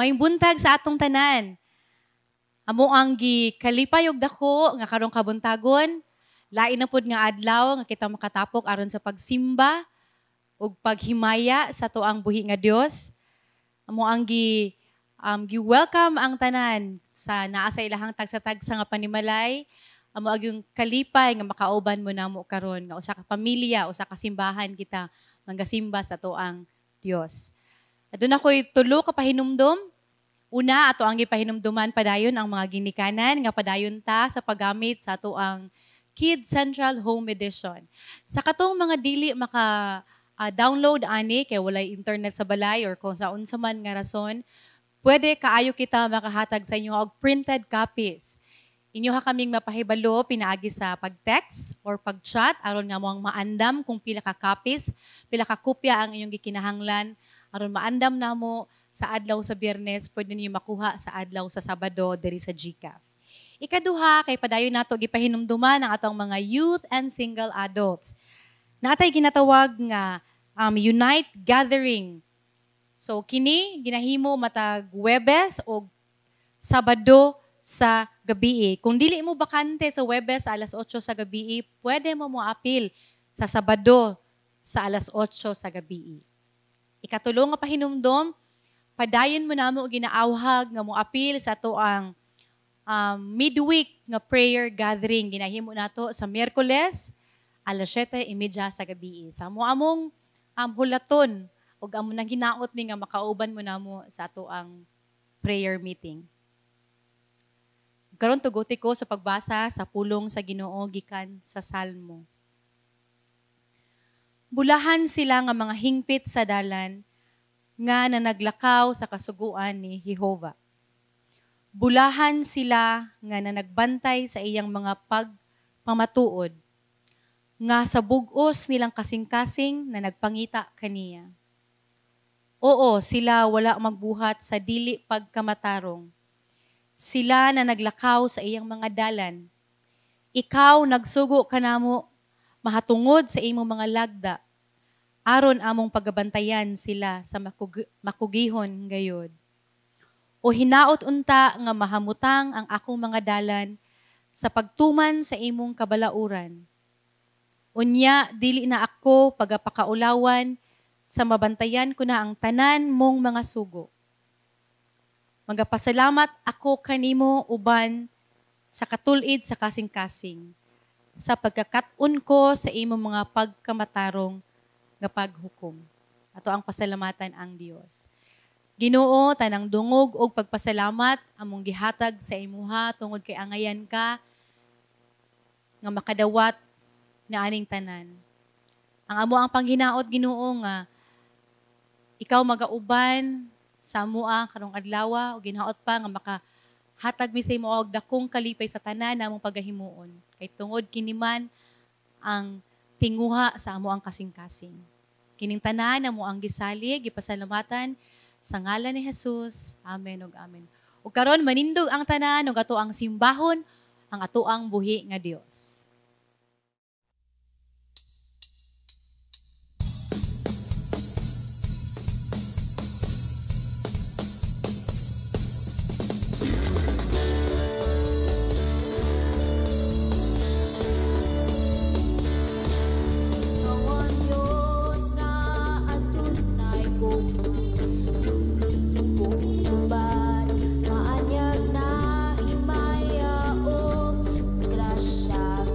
May buntag sa atong tanan. Amo ang gikalipay og dako nga karong kabuntagon, lain na pud nga adlaw nga kita makatapok aron sa pagsimba ug paghimaya sa tuang buhi nga Dios. Amo ang gi-welcome ang tanan sa naa sa ilahang tagsa-tagsa nga panimalay. Amo ang yung kalipay nga makauban mo namo karon nga usa ka pamilya, usa ka simbahan kita manggasimba sa tuang Dios. Adun ako'y tulo ka pahinumdom. Una, ato ang gipahinumduman padayon ang mga ginikanan nga padayon ta sa paggamit sa ato ang Kid Central Home Edition. Sa katong mga dili download ani kay walay internet sa balay or kung sa unsa man nga rason, pwede kaayo kita makahatag sa inyo og printed copies. Inyo ha kaming mapahibalo pinaagi sa pag-text or pag-chat aron nga moang maandam kung pila ka copies, pila ka kopya ang inyong gikinahanglan aron maandam namo sa adlaw sa Biyernes, pwede niyo makuha sa adlaw sa Sabado diri sa GCAF. Ikaduha, kay padayon nato gipahinumduman ang atong mga youth and single adults. Natay ginatawag nga Unite Gathering. So kini ginahimo matag Huwebes o Sabado sa gabi. Kung dili mo bakante sa Huwebes sa alas 8 sa gabi, pwede mo moapil sa Sabado sa alas 8 sa gabi. Ikatulo nga pahinumdom, padayon mo namo ginaawhag nga moapil sa ato ang midweek nga prayer gathering. Ginahimo nato sa Miyerkules alas 7:30 sa gabi. Sa among hulaton ug amo nang hinaot ni nga makauban mo namo sa ato ang prayer meeting. Karon tuguti ko sa pagbasa sa pulong sa Ginoo gikan sa Salmo. Bulahan sila nga mga hingpit sa dalan nga nanaglakaw sa kasuguan ni Jehova. Bulahan sila nga nanagbantay sa iyang mga pagpamatuod, nga sa bugos nilang kasing-kasing na nagpangita kaniya. Oo, sila wala magbuhat sa dili pagkamatarong. Sila na naglakaw sa iyang mga dalan. Ikaw nagsugo kanamo mahatungod sa imong mga lagda, aron among pagabantayan sila sa makugihon gayod. O hinaot unta nga mahamutang ang akong mga dalan sa pagtuman sa imong kabalauran. Unya, dili na ako pagapakaulawan sa mabantayan ko na ang tanan mong mga sugo. Magapasalamat ako kanimo uban sa katulid sa kasing-kasing, sa pagkakat-un ko sa imong mga pagkamatarong nga paghukom. Ato ang pasalamatan ang Dios. Ginoo, tanang dungog og pagpasalamat among gihatag sa imuha tungod kay angayan ka nga makadawat na aning tanan. Ang amo ang panghinaot Ginoo nga ikaw magauban sa amoa karong adlaw o ginaot pa nga makahatag mi sa imo og dakong kalipay sa tanan namong pagahimuon. Kay tungod kini man ang tinguha sa amo ang kasing-kasing. Kining tanan namo ang gisalig, gipasalamatan sa ngalan ni Jesus. Amen ug amen. Ug karon manindog ang tanan ug ato ang simbahon ang ato ang buhi nga Dios. Maanyag na himaya o grasya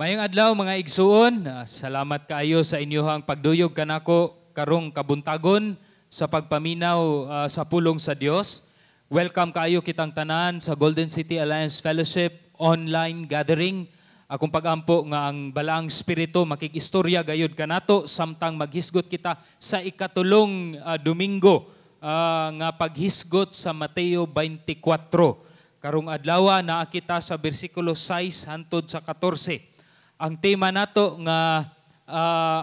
Mayong adlaw mga igsuon, salamat kaayo sa inyohang pagduyog kanako karong kabuntagon sa pagpaminaw sa pulong sa Dios. Welcome kaayo kitang tanan sa Golden City Alliance Fellowship online gathering. Akong pagampo nga ang balaang espiritu makikistorya gayud kanato samtang maghisgot kita sa ikatulong Domingo nga paghisgot sa Mateo 24. Karong adlaw naa kita sa bersikulo 6 hangtod sa 14. Ang tema nato nga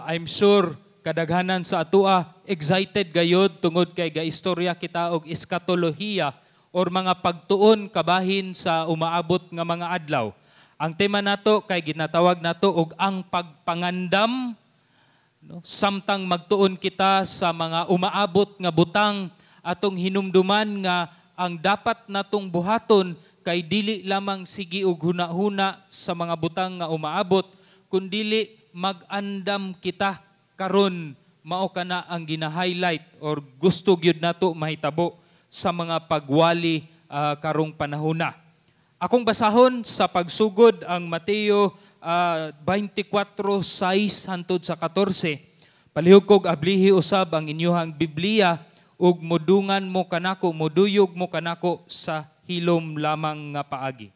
I'm sure kadaghanan sa atua excited gayud tungod kay gaistorya kita og eskatolohiya or mga pagtuon kabahin sa umaabot nga mga adlaw. Ang tema nato kay ginatawag nato og ang pagpangandam, no? Samtang magtuon kita sa mga umaabot nga butang atong hinumduman nga ang dapat natong buhaton kay dili lamang sige og huna-huna sa mga butang nga umaabot, kundili mag-andam kita karon mao kana ang gina-highlight or gusto gyud nato mahitabo sa mga pagwali karong panahona. Akong basahon sa pagsugod ang Mateo 24:6 hangtod sa 14. Palihog kog ablihi usab ang inyohang Biblia ug mudungan mo kanako, muduyog mo kanako sa hilom lamang nga paagi.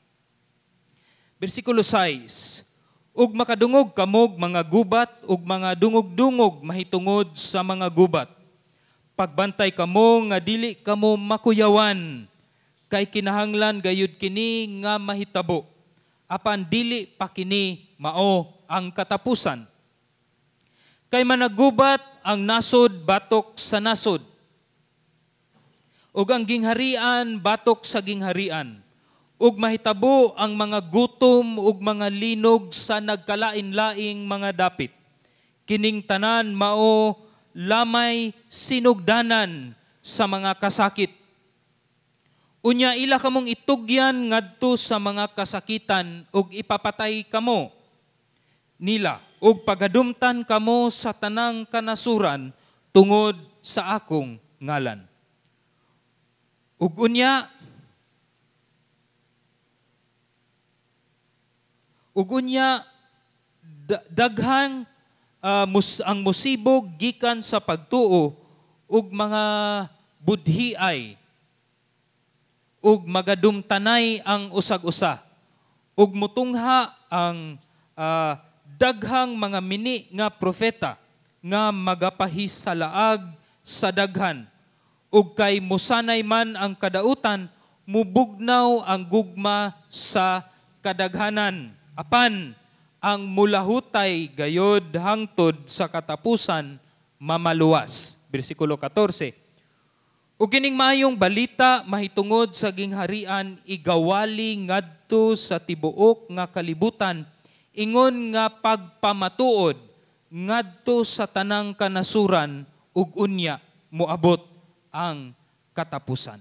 Bersikulo 6. Ug makadungog kamog mga gubat ug mga dungog-dungog mahitungod sa mga gubat. Pagbantay kamo nga dili kamo makuyawan, kay kinahanglan gayud kini nga mahitabo. Apan dili pa kini mao ang katapusan. Kay managubat ang nasod batok sa nasod, ug ang gingharian batok sa gingharian, ug mahitabo ang mga gutom ug mga linog sa nagkalain-laing mga dapit. Kining tanan mao lamay sinugdanan sa mga kasakit. Unya ila kamong itugyan ngadto sa mga kasakitan ug ipapatay kamo nila ug pagadumtan kamo sa tanang kanasuran tungod sa akong ngalan. Ug unya daghang ang musibog gikan sa pagtuo ug mga budhiay ug magadumtanay ang usag-usa ug mutungha ang daghang mga mini nga propeta nga magapahis sa laag sa daghan ug kay musanay man ang kadautan mubugnaw ang gugma sa kadaghanan. Apan ang mulahutay gayod hangtod sa katapusan mamaluwas. Bersikulo 14. Ug kining maayong balita mahitungod sa gingharian igawali ngadto sa tibuok nga kalibutan ingon nga pagpamatuod ngadto sa tanang kanasuran ug unya moabot ang katapusan.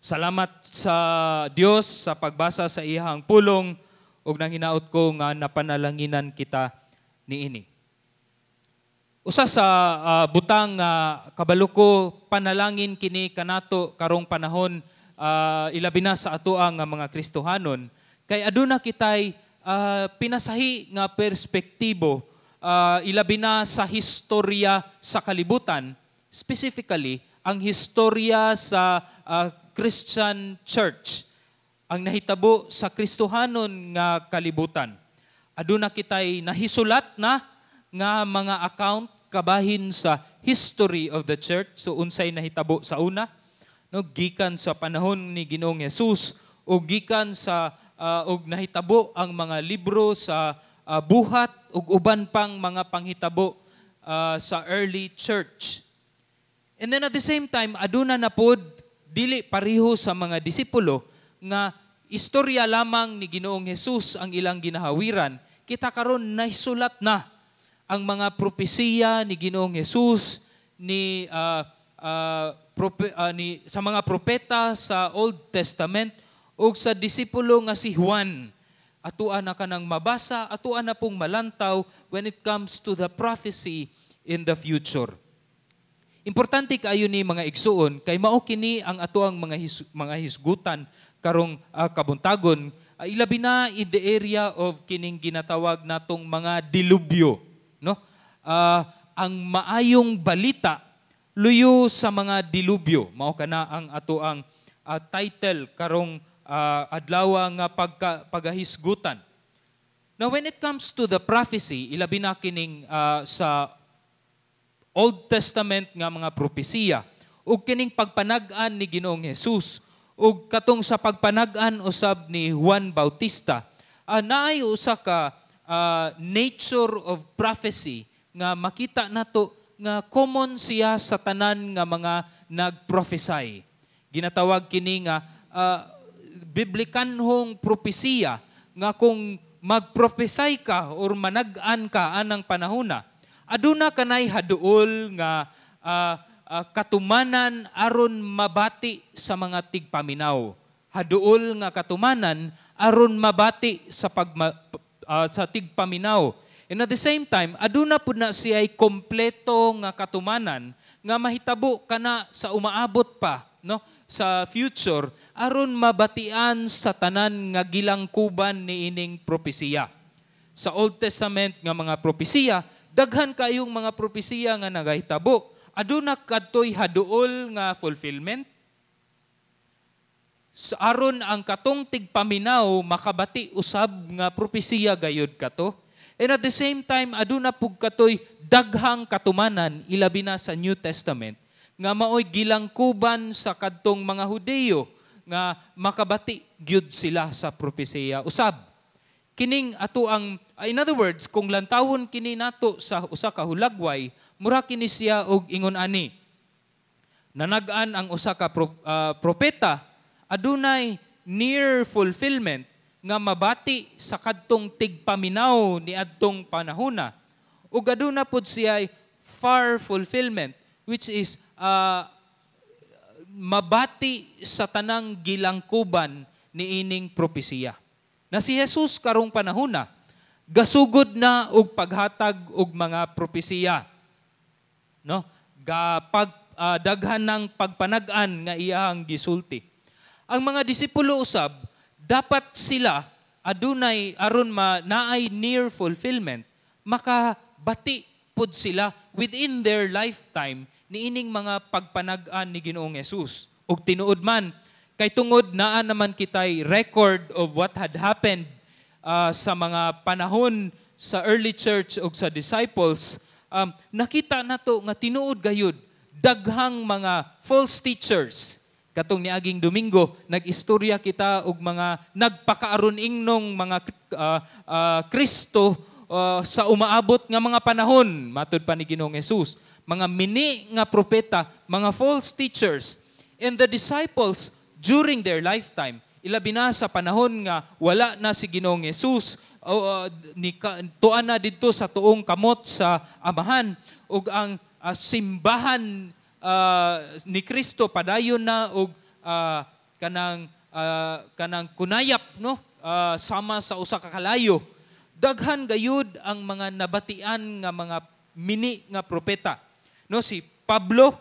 Salamat sa Dios sa pagbasa sa iyang pulong ug nang hinaot ko nga napanalanginan kita niini. Usa sa butang kabalo ko panalangin kini kanato karong panahon ilabi na sa atoa nga mga Kristohanon kay aduna kitay pinasahi nga perspektibo ilabi na sa historya sa kalibutan, specifically ang historya sa Christian Church, ang nahitabo sa Kristohanon nga kalibutan. Aduna kitay nahisulat na nga mga account kabahin sa history of the church. So unsay nahitabo sa una, no, gikan sa panahon ni Ginoong Hesus o gikan sa og nahitabo ang mga libro sa buhat ug uban pang mga panghitabo sa early church. And then at the same time aduna na pod dili pareho sa mga disipulo nga istorya lamang ni Ginoong Hesus ang ilang ginahawiran. Kita karon nahisulat na ang mga propesiya ni Ginoong Hesus sa mga propeta sa Old Testament o sa disipulo nga si Juan. Atuan na kanang mabasa, atuan na pong malantaw when it comes to the prophecy in the future. Importante kaayo ni mga igsuon kay mao kini ang atuang mga hisgutan karong kabuntagon ilabi na in the area of kining ginatawag natong mga dilubyo, no? Ang maayong balita luyo sa mga dilubyo. Mao kana ang ato ang title karong adlaw nga pagahisgutan. Now when it comes to the prophecy, ilabi na kining sa Old Testament nga mga propesiya ug kining pagpanag-an ni Ginoong Hesus ug katong sa pagpanag-an usab ni Juan Bautista, naay usa ka nature of prophecy nga makita nato nga common siya sa tanan nga mga nagprophesy. Ginatawag kini nga biblikanhong propesiya nga kung magprophesy ka or manag-an ka anang panahona, aduna kanay haduol nga katumanan aron mabati sa mga tigpaminaw. Haduol nga katumanan aron mabati sa sa tigpaminaw. And at the same time, aduna pud na siya ay kompleto nga katumanan nga mahitabo kana sa umaabot pa, no, sa future aron mabatian sa tanan nga gilangkuban ni ining propesiya. Sa Old Testament nga mga propesiya, daghan kayong mga propesiya nga nagahitabo. Aduna kadtoy haduol nga fulfillment. Aron ang katong tigpaminaw makabati usab nga propesiya gayud kato. And at the same time, aduna pug katoy daghang katumanan ilabi na sa New Testament nga maoy gilangkuban sa kadtong mga Hudeyo nga makabati gyud sila sa propesiya usab. Kining ato ang in other words, kung lantawon kini nato sa usa ka hulagway, mura kini siya og ingon ani. Nanag-an ang usa ka propeta, adunay near fulfillment nga mabati sa kadtong tigpaminaw ni adtong panahona. Ug aduna pod siya far fulfillment, which is mabati sa tanang gilangkuban ni ining propesiya. Na si Jesus karong panahona, gasugod na og paghatag og mga propesiya. No? Daghan ng pagpanag-an nga iyang gisulti. Ang mga disipulo usab, dapat sila adunay aron naay near fulfillment, makabati pud sila within their lifetime niining mga pagpanag-an ni Ginoong Hesus. Ug tinuod man kay tungod naa naman kitay record of what had happened sa mga panahon sa early church ug sa disciples, nakita nato nga tinuod gayud daghang mga false teachers. Katong niaging Domingo, nag-istorya kita og mga nagpakaaron ingnong mga Kristo sa umaabot nga mga panahon, matud pa ni Ginoong Hesus. Mga mini nga propeta, mga false teachers, and the disciples during their lifetime, ilabi na sa panahon nga wala na si Ginoong Hesus, tuan na dito sa tuong kamot sa amahan, ug ang simbahan ni Kristo padayon na og kanang kunayap, no, sama sa usa ka kalayo. Daghan gayud ang mga nabatian nga mga mini nga propeta. No, si Pablo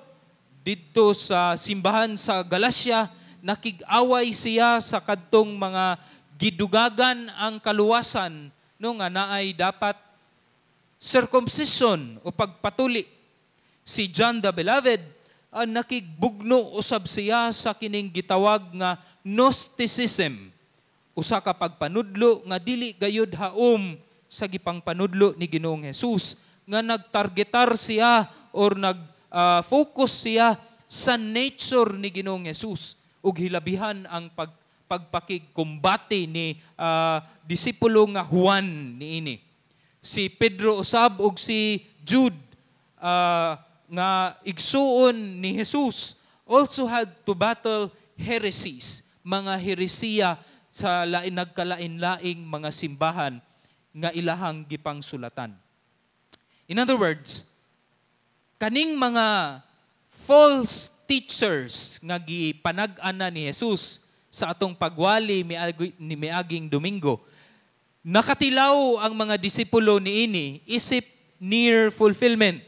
didto sa simbahan sa Galacia, nakig-away siya sa kadtong mga gidugagan ang kaluwasan, no, nga naay dapat circumcision o pagpatuli. Si John the Beloved, nakigbugno usab siya sa kining gitawag nga Gnosticism. Usa ka pagpanudlo nga dili gayud haom sa gipangpanudlo ni Ginoong Hesus, nga nagtargetar siya or nag-focus siya sa nature ni Ginoong Hesus ug hilabihan ang pagpakigkumbati ni disipulo nga Juan niini. Si Pedro usab ug si Jude nga igsuon ni Jesus also had to battle heresies, mga heresiya sa nagkalain-laing mga simbahan nga ilahang gipangsulatan. In other words, kaning mga false teachers nga gipanag-ana ni Jesus sa atong pagwali ni miaging Domingo, nakatilaw ang mga disipulo niini isip near fulfillment.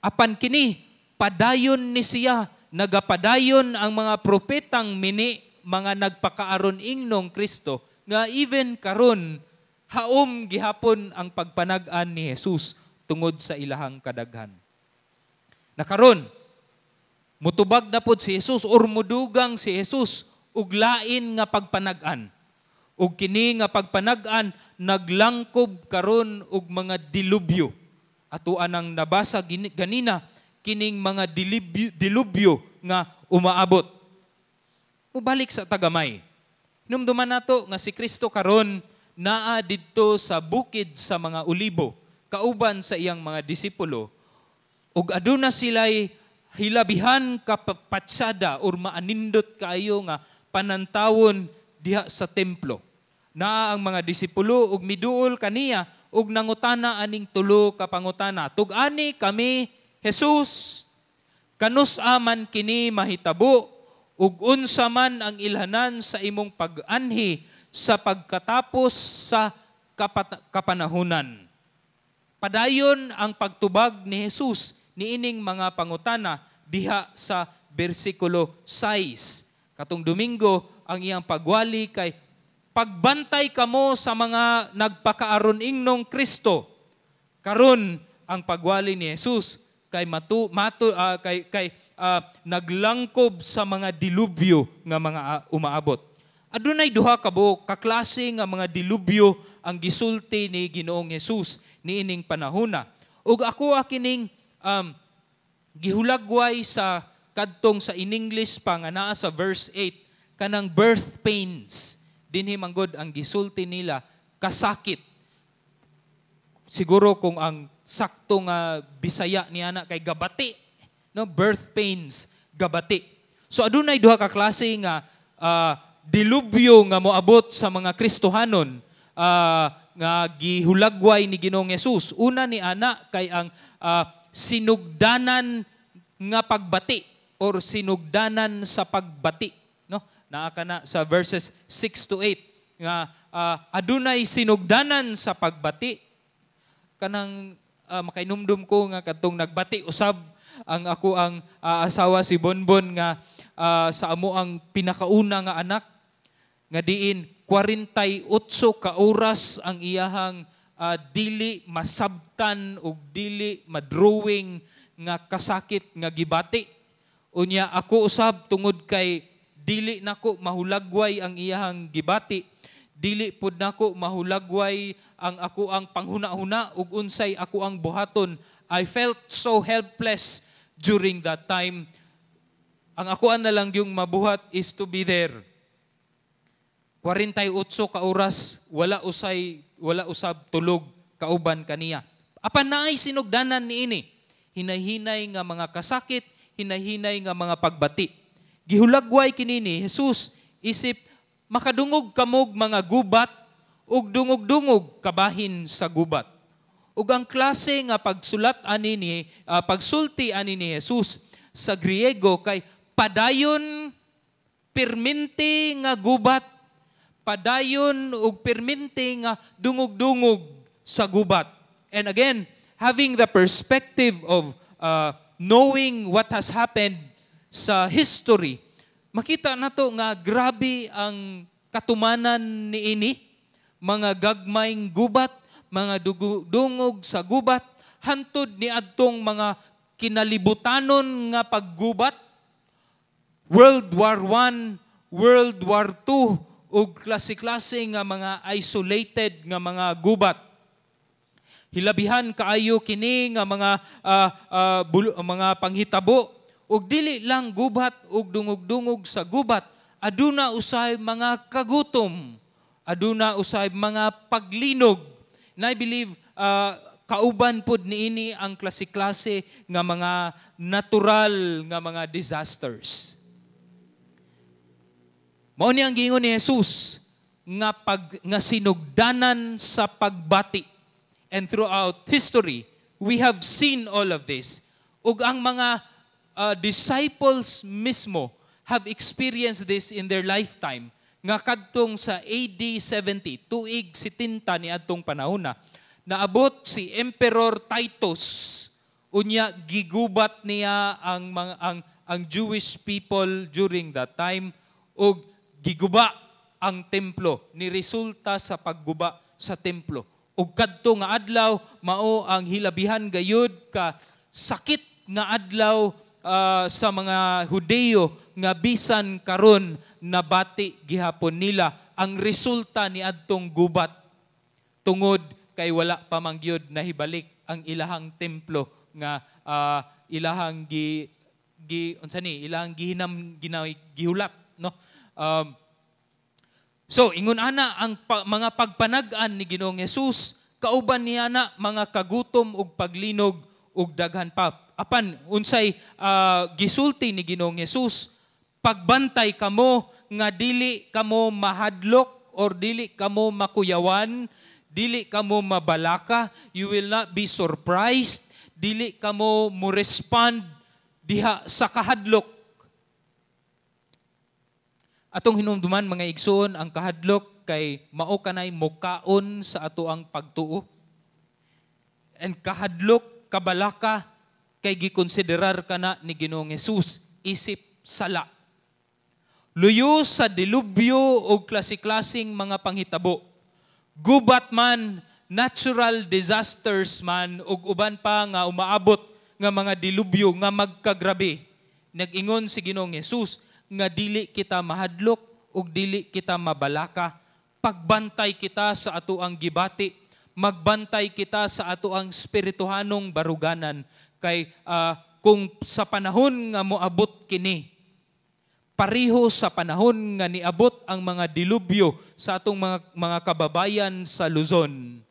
Apan kini, padayon ni siya, nagapadayon ang mga propetang mini mga nagpakaaron ingnon Kristo nga even karon haom gihapon ang pagpanag-an ni Jesus tungod sa ilahang kadaghan. Nakaron mutubag na pod si Jesus or mudugang si Jesus ug lain nga pagpanag-an. Ug kini nga pagpanag-an naglangkob karon og mga dilubyo. Ato anang nabasa ganina kining mga dilubyo nga umaabot. Mubalik sa tagamay. Hinumduman nato nga si Kristo karon naa didto sa bukid sa mga olibo kauban sa iyang mga disipulo ug aduna sila'y hilabihan kapatsada or maanindot kaayo nga panantawon diha sa templo. Naa ang mga disipulo ug miduol kaniya ug nangutana aning tulo ka pangutana. Tug-ani kami, Jesus, kanus-a man kini mahitabo ug unsa man ang ilhanan sa imong pag-anhi sa pagkatapos sa kapanahunan. Padayon ang pagtubag ni Jesus niining mga pangutana diha sa bersikulo 6. Katong Domingo ang iyang pagwali kay pagbantay kamo sa mga nagpakaaron ingnon Kristo. Karon ang pagwali ni Jesus kay naglangkob sa mga dilubyo nga mga umaabot. Adunay duha ka kaklase nga mga dilubyo ang gisulti ni Ginoong Jesus niining panahona. Ug ako kining gihulagway sa kadtong sa in English pa nga naa sa verse 8 kanang birth pains. Dinhi manggod ang gisulti nila kasakit. Siguro kung ang sakto nga Bisaya ni ana kay gabati, no, birth pains, gabati. So adunay duha ka klase nga dilubyo nga moabot sa mga Kristohanon nga gihulagway ni Ginoong Hesus. Una ni ana kay ang sinugdanan nga pagbati or sinugdanan sa pagbati, no? Naa kana sa verses 6 to 8 nga adunay sinugdanan sa pagbati. Kanang makainumdum ko nga kadtong nagbati usab ang ako ang asawa si Bonbon nga sa amo ang pinakauna nga anak nga diin 48 ka oras ang iyahang dili masabtan ug dili madrawing nga kasakit nga gibati. Unya ako usab tungod kay dili nako mahulagway ang iyahang gibati, dili pud nako mahulagway ang ako ang panghuna-huna ug unsay ako ang buhaton. I felt so helpless during that time. Ang ako na lang yung mabuhat is to be there. 48 ka oras wala usab tulog kauban kaniya. Apan naay sinugdanan niini. Hinay-hinay nga mga kasakit, hinay-hinay nga mga pagbati. Gihulagway kini ni Jesus isip makadungog kamog mga gubat ug dungog-dungog kabahin sa gubat. Ug ang klase nga pagsulat ani ni pagsulti ani ni Jesus sa Griego kay padayon permente nga gubat, padayon ug permente nga dungog-dungog sa gubat. And again, having the perspective of knowing what has happened sa history, makita nato nga grabe ang katumanan niini, mga gagmayng gubat, mga dungog sa gubat, hantod ni adtong mga kinalibutanon nga paggubat, World War I, World War II, ug klase-klase nga mga isolated nga mga gubat. Hilabihan kaayo kini nga mga panghitabo ug dili lang gubat ug dungog-dungog sa gubat, aduna usay mga kagutom, aduna usay mga paglinog. And I believe kauban pod niini ang klase-klase nga mga natural nga mga disasters. Mao ni ang giingon ni Jesus nga sinugdanan sa pagbati. And throughout history, we have seen all of this. Ug ang mga disciples mismo have experienced this in their lifetime. Nga kadtong sa AD 70, tuig 70 ni adtong panahona, naabot si Emperor Titus. Unya gigubat niya ang Jewish people during that time ug giguba ang templo, ni resulta sa pagguba sa templo. Ug kadto nga adlaw mao ang hilabihan gayud ka sakit nga adlaw sa mga Hudeo nga bisan karon nabati gihapon nila ang resulta ni adtong gubat tungod kay wala pa man gyud nahibalik ang ilahang templo nga ilahang ilahang gihulak, no. So ingon ana ang mga pagpanag-an ni Ginoong Hesus kauban niya na mga kagutom ug paglinog ug daghan pa. Apan unsay gisulti ni Ginoong Hesus, pagbantay kamo nga dili kamo mahadlok or dili kamo makuyawan, dili kamo mabalaka, you will not be surprised, dili kamo mo respond diha sa kahadlok. Atong hinumduman mga igsoon, ang kahadlok kay mao kanay mokaon sa ato ang pagtuo. And kahadlok, kabalaka, kay gikonsiderar kana ni Ginoong Hesus isip sala. Luyo sa dilubyo o klase-klaseng mga panghitabo. Gubat man, natural disasters man, o uban pa nga umaabot nga mga dilubyo nga magkagrabe. Nag-ingon si Ginoong Hesus nga dili kita mahadlok ug dili kita mabalaka. Pagbantay kita sa ato ang gibati, magbantay kita sa ato ang spirituhanong baruganan. Kay kung sa panahon nga moabot kini, pareho sa panahon nga niabot ang mga dilubyo sa atong mga kababayan sa Luzon,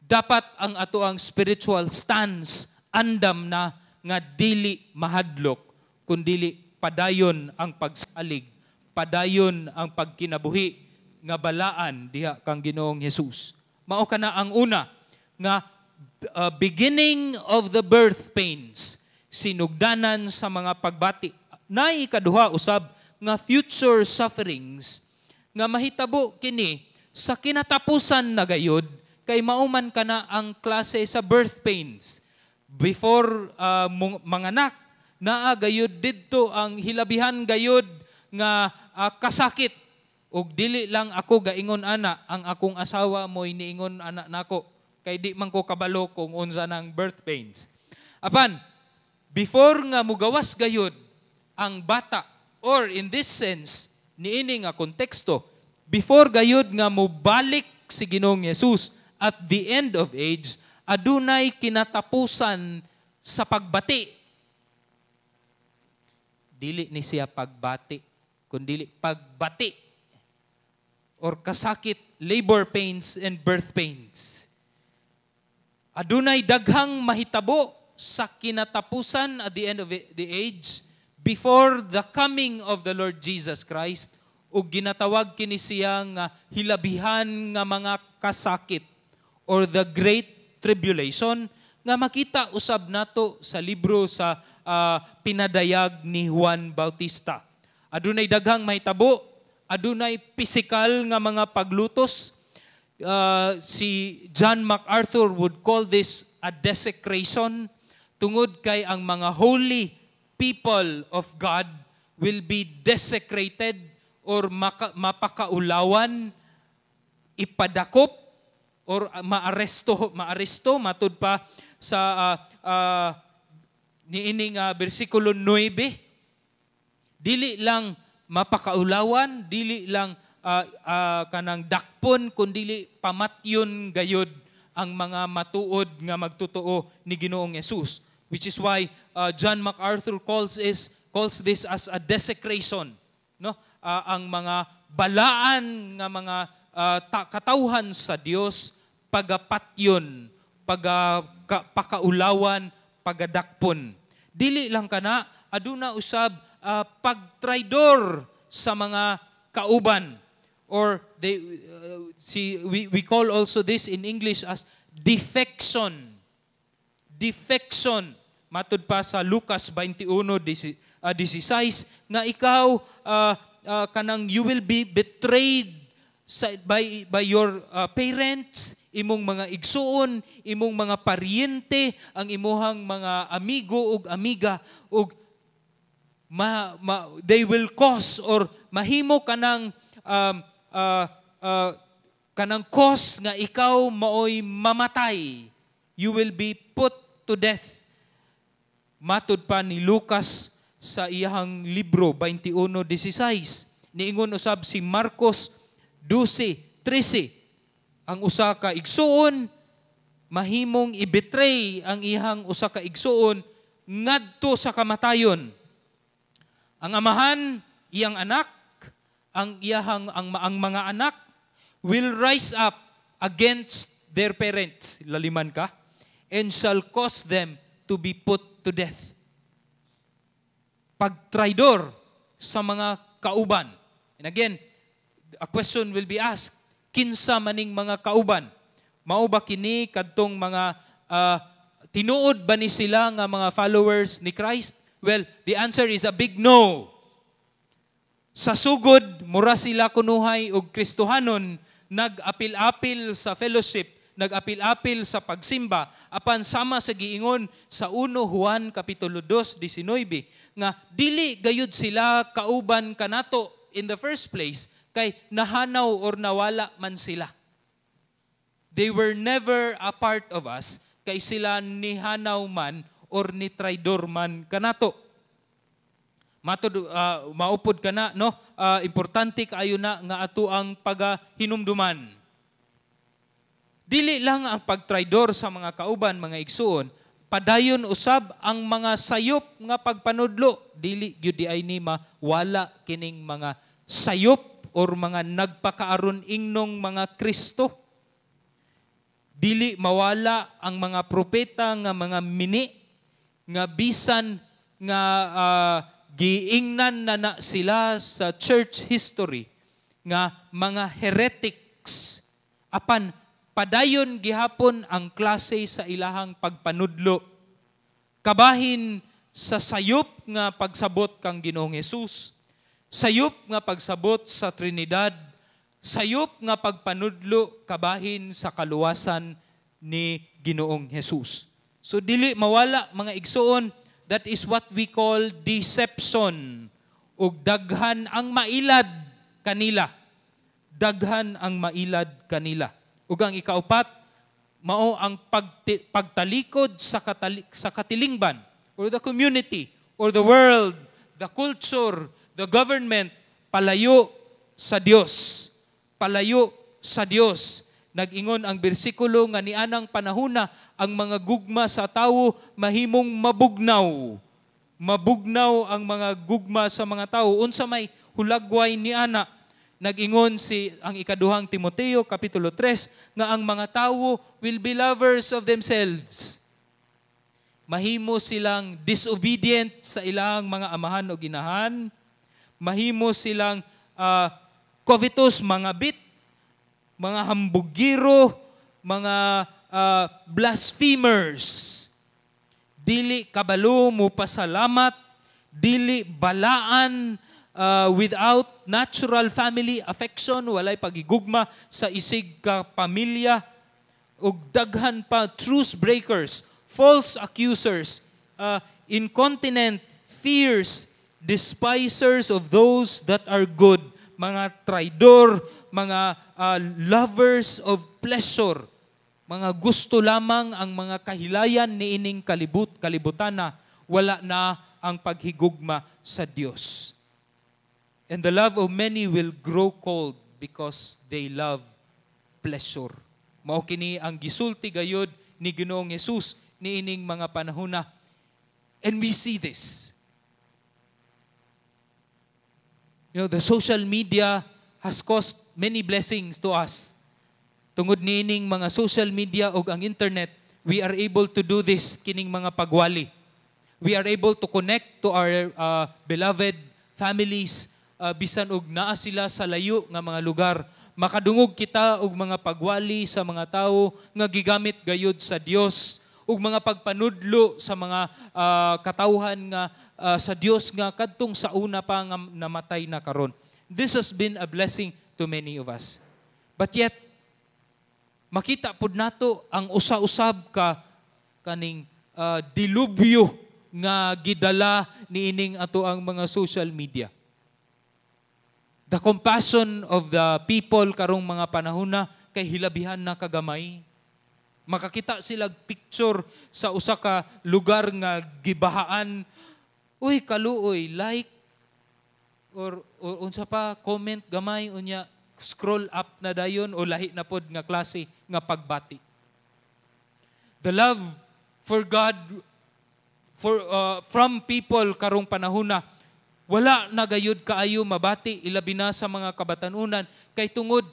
dapat ang ato ang spiritual stance andam na nga dili mahadlok, kundili padayon ang pagsalig, padayon ang pagkinabuhi nga balaan diha kang Ginoong Hesus. Mao kana ang una nga beginning of the birth pains, sinugdanan sa mga pagbati. Nay ikaduha usab nga future sufferings nga mahitabo kini sa kinatapusan na gayud, kay mauman kana ang klase sa birth pains. Before manganak, naa gayud didto ang hilabihan gayud nga kasakit. Ug dili lang ako gaingon ana, ang akong asawa mo iniingon ana nako, kay di man ko kabalo kung unsa nang birth pains. Apan before nga mugawas gayud ang bata, or in this sense niini nga konteksto, before gayud nga mubalik si Ginoong Hesus at the end of age, adunay kinatapusan sa pagbati. Dili ni siya pagbati, kundi pagbati or kasakit, labor pains and birth pains. Adunay daghang mahitabo sa kinatapusan at the end of the age before the coming of the Lord Jesus Christ, ug ginatawag kini siya nga hilabihan nga mga kasakit or the great tribulation nga makita usab nato sa libro sa pinadayag ni Juan Bautista. Adunay daghang mahitabo, adunay pisikal nga mga paglutos. Si John MacArthur would call this a desecration, tungod kay ang mga holy people of God will be desecrated or mapakaulawan, ipadakop or maaresto matud pa sa niining bersikulo 9. Dili lang mapakaulawan, dili lang kanang dakpon, kundi pamatyon gayud ang mga matuod nga magtotoo ni Ginoong Hesus, which is why John MacArthur calls this as a desecration, no? Ang mga balaan nga mga katawhan sa Dios, pagapatyon, pakaulawan, pagadakpon. Dili lang kana, aduna usab pagtraidor sa mga kauban, or we call also this in English as defection. Defection, matud pa sa Lucas 21:16 nga ikaw kanang you will be betrayed by your parents, imong mga igsuon, imong mga paryente, ang imuhang mga amigo ug amiga, ug they will cause or mahimo kanang kanang cause nga ikaw maoy mamatay. You will be put to death. Matud pa ni Lucas sa iyang libro 21:16. Niingon usab si Marcos 12:13. Ang usa ka igsuon mahimong i-betray ang iyang usa ka igsuon ngadto sa kamatayon. Ang amahan, iyang anak, ang mga anak will rise up against their parents, laliman ka, and shall cause them to be put to death. Pagtraidor sa mga kauban. And again, a question will be asked, kinsa maning mga kauban? Mao ba kini kadtong mga tinuod ba ni sila nga mga followers ni Christ? Well, the answer is a big no. Sa sugod, mura sila kunuhay og Kristohanon, nag-apil-apil sa fellowship, nag-apil-apil sa pagsimba, apan sama sa giingon sa 1 Juan Kapitulo 2:19, nga dili gayud sila kauban kanato in the first place, kay nahanaw or nawala man sila. They were never a part of us, kay sila nihanaw man or ni traidor man kanato. Maupod ka na, no? Importante kaayo na nga ato ang pagahinumduman. Dili lang ang pagtraidor sa mga kauban, mga igsuon, padayon usab ang mga sayop nga pagpanudlo. Dili gyud di ay ni mawala kining mga sayop or mga nagpakaaron ingnong mga Kristo. Dili mawala ang mga propeta nga mga mini nga bisan nga giingnan na sila sa church history nga mga heretics, apan padayon gihapon ang klase sa ilahang pagpanudlo. Kabahin sa sayop nga pagsabot kang Ginoong Hesus, sayop nga pagsabot sa Trinidad, sayop nga pagpanudlo kabahin sa kaluwasan ni Ginoong Hesus. So dili mawala mga igsuon, that is what we call deception. Ug daghan ang mailad kanila. Daghan ang mailad kanila. Ug ang ikaupat, mao ang pagtalikod sa katilingban or the community or the world, the culture, the government, palayo sa Dios. Palayo sa Dios. Nag-ingon ang bersikulo nga nianang panahona ang mga gugma sa tawo mahimong mabugnaw. Mabugnaw ang mga gugma sa mga tawo. Unsa may hulagway niana. Nag-ingon ang ikaduhang Timoteo Kapitulo 3 nga ang mga tawo will be lovers of themselves. Mahimo silang disobedient sa ilang mga amahan o ginahan. Mahimo silang covetous, mga bit, mga hambugiro, mga blasphemers. Dili kabalo mo pasalamat, dili balaan without natural family affection, walay pagigugma sa isig ka pamilya, ug daghan pa truce breakers, false accusers, incontinent, fierce, despisers of those that are good, mga traidor, mga lovers of pleasure, mga gusto lamang ang mga kahilayan niining kalibutana, wala na ang paghigugma sa Dios. And the love of many will grow cold because they love pleasure. Mao kini ang gisulti gayud ni Ginoong Hesus niining mga panahona. And we see this. You know, the social media has caused many blessings to us. Tungod niining mga social media o ang internet, we are able to do this kining mga pagwali. We are able to connect to our beloved families, bisan og naa sila sa layo nga mga lugar. Makadungog kita og mga pagwali sa mga tawo nga gigamit gayud sa Dios, ug mga pagpanudlo sa mga katawhan nga sa Dios nga kadtong sa una pa nga namatay na karon. This has been a blessing to many of us. But yet, makita pud nato ang usa-usab ka kaning dilubyo nga gidala niining ato ang mga social media. The compassion of the people karong mga panahon kay hilabihan na kagamay. Makakita sila picture sa usa ka lugar nga gibahaan. Uy, kaluoy, like, or unsa pa, comment, gamay, unya, scroll up na dayon o lahi na pod nga klase nga pagbati. The love for God from people karong panahon wala na gayud kaayo mabati ilabi na sa mga kabatanunan kay tungod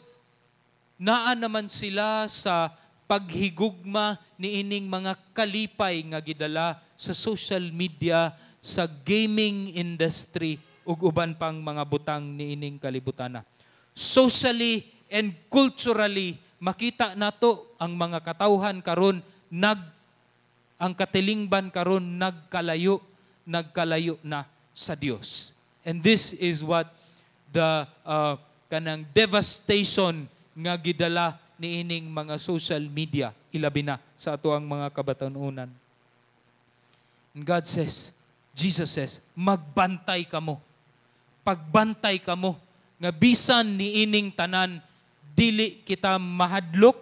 naa naman sila sa paghigugma niining mga kalipay nga gidala sa social media, sa gaming industry ug uban pang mga butang niining kalibutan. Socially and culturally makita nato ang mga katawhan karon ang katilingban karon nagkalayo na sa Dios. And this is what the kanang devastation nga gidala niining mga social media ilabi na sa ato ang mga kabatanunan. And God says, Jesus says, magbantay kamo. Pagbantay kamo nga bisan niining tanan dili kita mahadlok,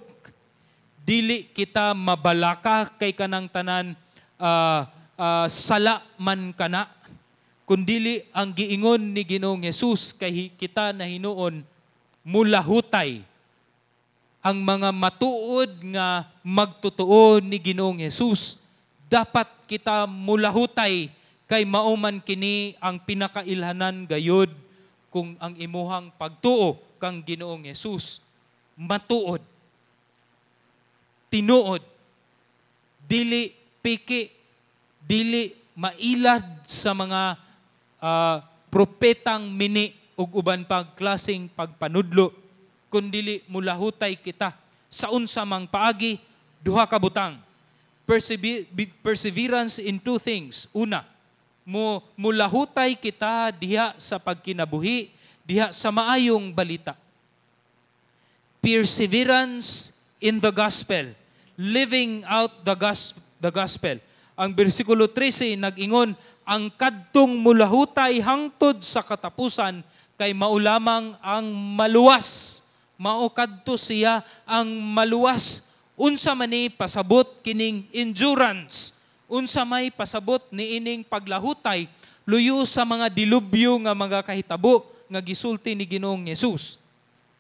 dili kita mabalaka kay kanang tanan sala man kana, kundili ang giingon ni Ginoong Hesus kay kita na hinuon mulahutay ang mga matuod nga magtotoo ni Ginoong Hesus. Dapat kita mulahutay kay mauman kini ang pinakailhanan gayud kung ang imuhang pagtuo kang Ginoong Hesus matuod, tinuod, dili piki, dili mailad sa mga propetang mini ug uban pang klaseng pagpanudlo, kundili mulahutay kita sa unsa mang paagi duha ka butang. Perseverance in two things. Una, mulahutay kita diha sa pagkinabuhi, diha sa maayong balita. Perseverance in the gospel, living out the gospel. Ang bersikulo 13 nag-ingon, ang kadtong mulahutay hangtod sa katapusan kay maulamang ang maluwas. Mao kadto siya ang maluwas. Unsa man ni pasabot kining endurance, unsa may pasabot niining paglahutay luyo sa mga dilubyo nga mga kahitabo nga gisulti ni Ginoong Hesus.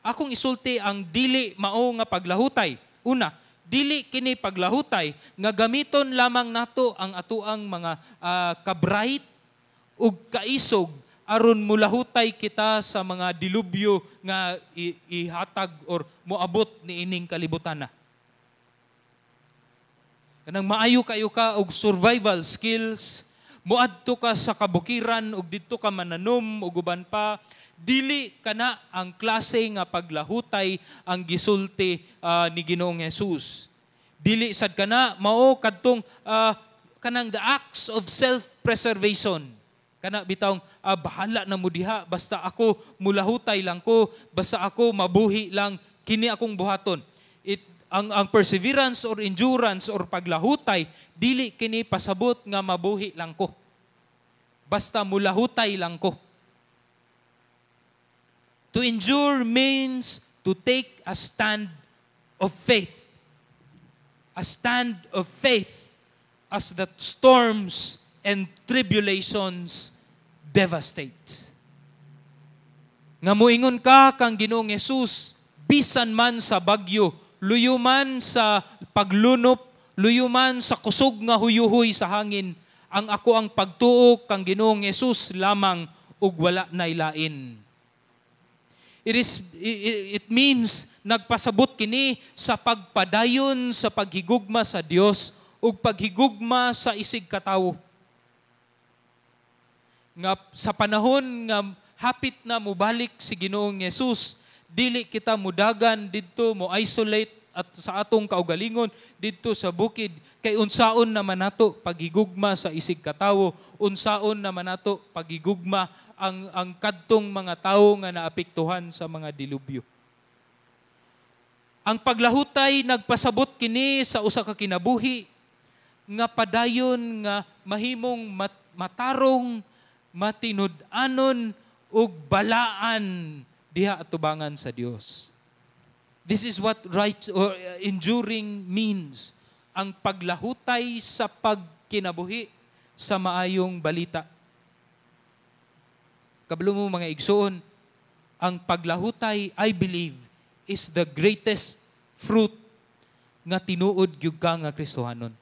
Akong isulti ang dili mao nga paglahutay. Una, dili kini paglahutay nga gamiton lamang nato ang atuang mga kabright ug kaisog aron mulahutay kita sa mga dilubyo nga ihatag or moabot niining kalibutan. Kanang maayo kayo ka og survival skills, muadto ka sa kabukiran ug didto ka mananom ug uban pa, dili kana ang klase nga paglahutay ang gisulti ni Ginoong Hesus. Dili sad kana mao kadtong kanang the acts of self-preservation. Kana bitawng bahala na mo diha basta ako mulahutay lang ko, basta ako mabuhi lang kini akong buhaton. Ang perseverance or endurance or paglahutay dili kini pasabot nga mabuhi lang ko. Basta mulahutay lang ko. To endure means to take a stand of faith. A stand of faith as the storms and tribulations devastate. Nga muingon ka kang Ginoong Hesus, bisan man sa bagyo, luyo man sa paglunop, luyo man sa kusog nga huyuhoy sa hangin, ang ako ang pagtuo kang Ginoong Hesus lamang ug wala nay lain. It means nagpasabot kini sa pagpadayon sa paghigugma sa Dios ug paghigugma sa isig katawo. Nga sa panahon nga hapit na mubalik si Ginoong Hesus, dili kita mudagan didto mo isolate at sa atong kaugalingon didto sa bukid kay unsaon naman nato paghigugma sa isig katawo, unsaon naman nato paghigugma ang kadtong mga tawo nga naapektuhan sa mga dilubyo. Ang paglahutay nagpasabot kini sa usa ka kinabuhi nga padayon nga mahimong matarong, matinud-anon, ug balaan diha atubangan sa Dios. This is what right or enduring means. Ang paglahutay sa pagkinabuhi sa maayong balita. Kabalo mo mga igsoon, ang paglahutay, I believe, is the greatest fruit nga tinuod gyud ka nga Kristohanon.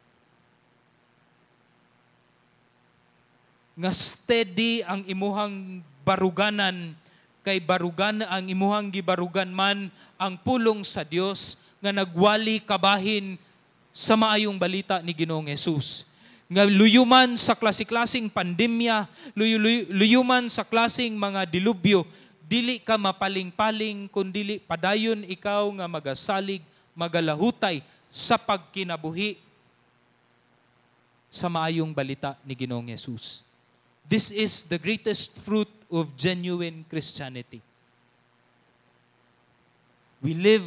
Nga steady ang imuhang baruganan, kay barugan ang imuhang gibarugan man ang pulong sa Dios nga nagwali kabahin sa maayong balita ni Ginoong Hesus. Nga luyuman sa klase-klaseng pandemya, luyuman sa klaseng mga dilubyo, dili ka mapaling-paling, kundili padayon ikaw nga magasalig, magalahutay sa pagkinabuhi sa maayong balita ni Ginoong Hesus. This is the greatest fruit of genuine Christianity. We live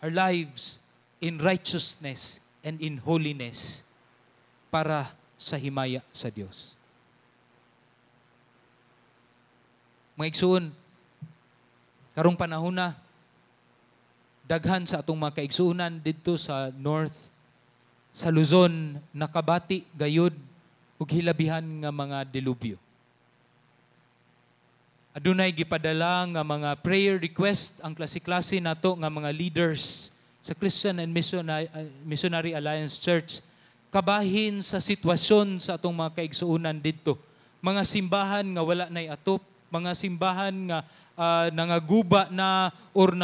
our lives in righteousness and in holiness para sa himaya sa Dios. Mga igsoon, karong panahon na, daghan sa atong mga kaigsuunan dito sa North, sa Luzon, nakabati gayud ug hilabihan nga mga dilubyo. Adunay gipadala nga mga prayer request ang klase-klase nato nga mga leaders sa Christian and Missionary Alliance Church kabahin sa sitwasyon sa atong mga kaigsuunan didto. Mga simbahan nga wala nay atop, mga simbahan nga nangaguba na or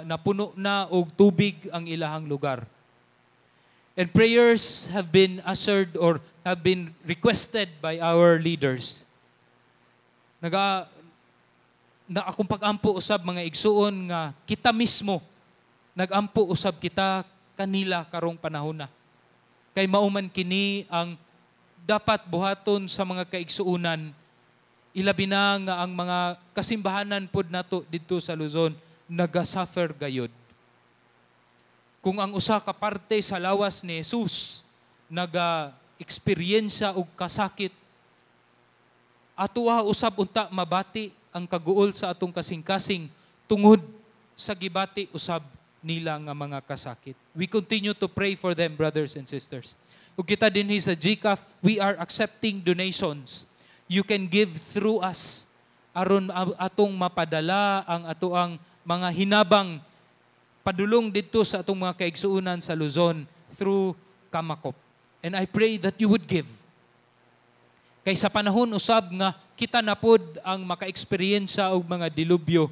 napuno na og tubig ang ilahang lugar. And prayers have been ushered or have been requested by our leaders. Na akong pag-ampo usab mga igsuon nga kita mismo nag-ampo usab kita kanila karong panahon na. Kay mauman kini ang dapat buhaton sa mga kaigsuunan. Ilabi na nga ang mga kasimbahanan pod nato dito sa Luzon nagasuffer gayud. Kung ang usa ka parte sa lawas ni Jesus naga-eksperyensya og kasakit, atuwa usab unta mabati ang kaguol sa atong kasing-kasing tungod sa gibati usab nila nga mga kasakit. We continue to pray for them, brothers and sisters. Ug kita dinhi sa GCAF, we are accepting donations. You can give through us aron atong mapadala ang atoang mga hinabang padulong dito sa atong mga kaigsuunan sa Luzon through Kamakop. And I pray that you would give. Kay sa panahon usab nga kita na pod ang maka-eksperyensya og mga dilubyo,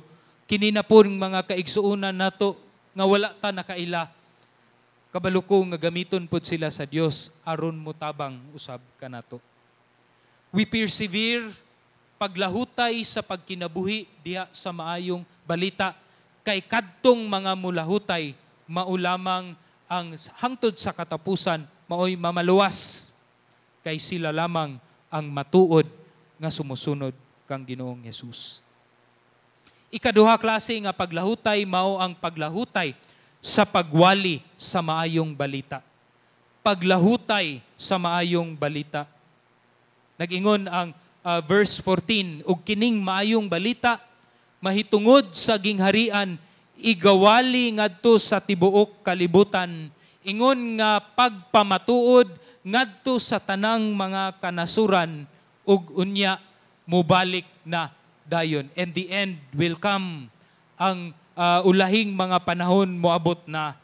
kini na pod mga kaigsuunan nato nga wala ta nakaila. Kabalo ko nga gamiton pod sila sa Dios aron mutabang usab kanato. We persevere paglahutay sa pagkinabuhi diha sa maayong balita kay kadtong mga mulahutay maulamang ang hangtod sa katapusan maoy mamaluwas kay sila lamang ang matuod nga sumusunod kang Ginoong Hesus. Ikaduha klase nga paglahutay mao ang paglahutay sa pagwali sa maayong balita. Paglahutay sa maayong balita. Nag-ingon ang verse 14, ug kining maayong balita mahitungod sa gingharian igawali ngadto sa tibuok kalibutan. Ingon nga pagpamatuod ngadto sa tanang mga kanasuran ug unya mubalik na dayon. And the end will come. Ang ulahing mga panahon moabot na.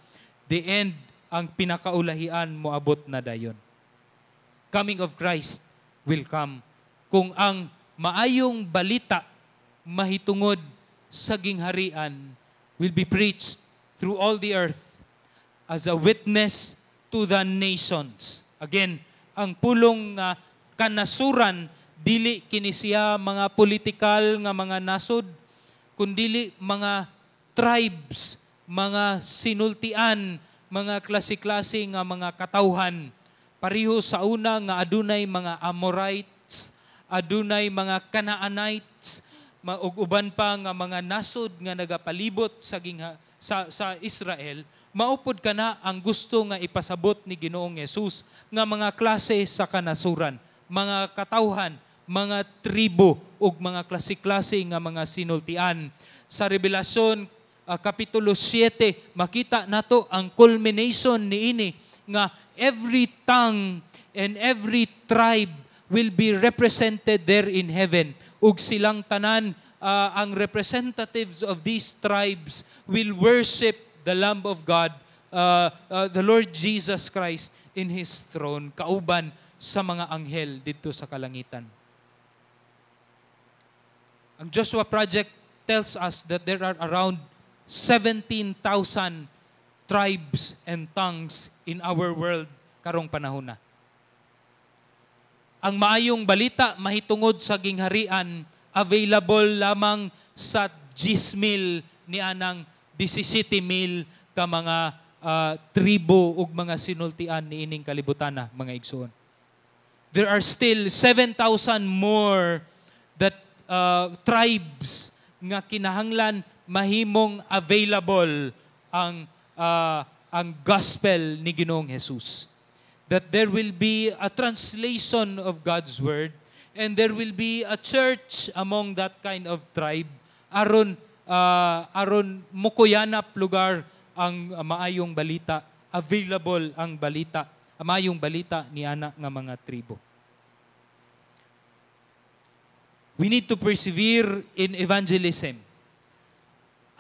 The end, ang pinakaulahian moabot na dayon. Coming of Christ will come. Kung ang maayong balita mahitungod sa gingharian will be preached through all the earth as a witness to the nations. Again, ang pulong kanasuran dili kini siya mga politikal nga mga nasod, kundili mga tribes, mga sinultian, mga klase-klase nga mga katawhan. Pareho sa una nga adunay mga Amorites, adunay mga Canaanites, ug uban pa nga mga nasod nga nagapalibot sa Israel, Maupod ka na ang gusto nga ipasabot ni Ginoong Hesus nga mga klase sa kanasuran, mga katawhan, mga tribo ug mga klase-klase nga mga sinultian. Sa Revelasyon Kapitulo 7, makita nato ang culmination niini nga every tongue and every tribe will be represented there in heaven. Ug silang tanan, ang representatives of these tribes will worship the Lamb of God, the Lord Jesus Christ in His throne, kauban sa mga anghel dito sa kalangitan. Ang Joshua Project tells us that there are around 17,000 tribes and tongues in our world karong panahon na. Ang maayong balita mahitungod sa gingharian available lamang sa 10,000 ni anang 17,000 ka mga tribo ug mga sinultian ni ining kalibutan na, mga igsoon. There are still 7,000 more that tribes nga kinahanglan mahimong available ang gospel ni Ginoong Hesus. That there will be a translation of God's word and there will be a church among that kind of tribe aron mukuyanap lugar ang maayong balita, available ang balita, ang maayong balita ni ana nga mga tribo. We need to persevere in evangelism.